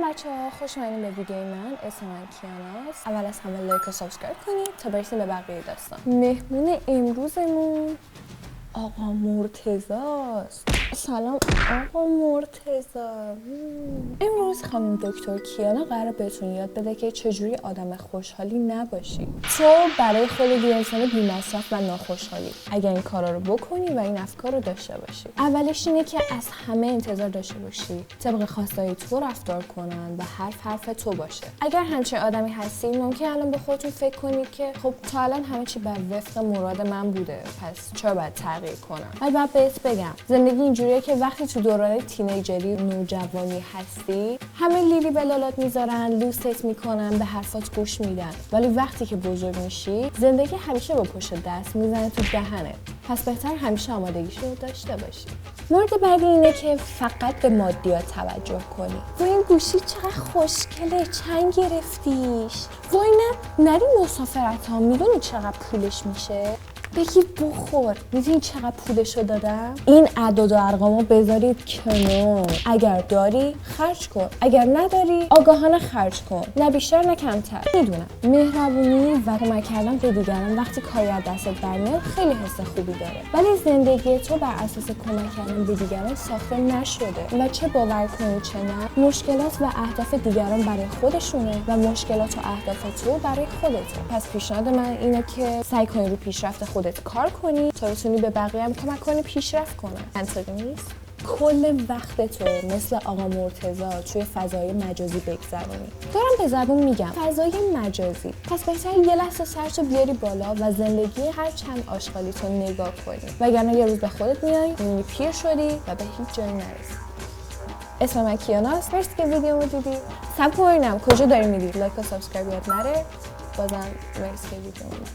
سلام بچه‌ها، خوش اومدین به ویدیوی من. اسم من کیاناست. اول از همه لایک و سابسکرایب کنید تا برسیم به بقیه داستان. مهمون امروزمون آقا مرتضی است. سلام آقا مرتضی. امروز خانم دکتر کیانا قراره بهتون یاد بده که چجوری آدم خوشحالی نباشی. تو برای خودت یه انسان بی‌مصرف و ناخوشحالی اگر این کارا رو بکنی و این افکار رو داشته باشی. اولش اینه که از همه انتظار داشته باشی طبق خواستای تو رفتار کنن و حرف تو باشه. اگر همچین آدمی هستی ممکن الان به خودتون فکر کنید که خب تا الان همه چی بر وفق مراد من بوده، پس چرا باید تغییر کنم؟ ولی باید بهت بگم زندگی اینجوریه که وقتی تو دوران تینیجری نوجوانی هستی همه لیلی به لالات میذارن، لوست میکنن، به حرفات گوش میدن، ولی وقتی که بزرگ میشی زندگی همیشه با پشت دست میزنه تو دهنت. پس بهتر همیشه آمادگیشو رو داشته باشی. مورد بعدی اینه که فقط به مادیات توجه کنی. و این گوشی چقدر خوشگله، چند گرفتیش؟ وای نه نری مسافرت ها، میدونی چقدر پولش میشه؟ بگیر بخور. میدونی چقدر پولشو دادم؟ این اعداد و ارقامو بذارید کنار. اگر داری خرج کن، اگر نداری آگاهانه خرج کن، نه بیشتر نه کمتر. میدونم مهربونی و کمک کردن به دیگران وقتی کاری از دستت برمیاد خیلی حس خوبی داره، ولی زندگی تو بر اساس کمک کردن به دیگران ساخته نشده و چه باور کنی چه نه، مشکلات و اهداف دیگران برای خودشونه و مشکلات و اهداف تو برای خودته. پس پیشنهاد من اینه که سعی کنی رو پیشرفت خودت کار کنی تا بتونی به بقیه هم کمک کنی پیشرفت کنن. منطقی نیست؟ کل وقت تو مثل آقا مرتضی توی فضای مجازی بگذرونی. دارم به زبون میگم فضای مجازی. پس بهتره یه لحظه سرتو بیاری بالا و زندگی هر چند آشغالی تو نگاه کنی، وگرنه یه روز به خودت میای میبینی پیر شدی و به هیچ جایی نرسی. اسم من کیاناست. مرسی که ویدیومو دیدی. صبر کن ببینم کجا داری میری. لایک و سابسکرایب یاد نره. بازم مرسی که ویدیومو دیدی.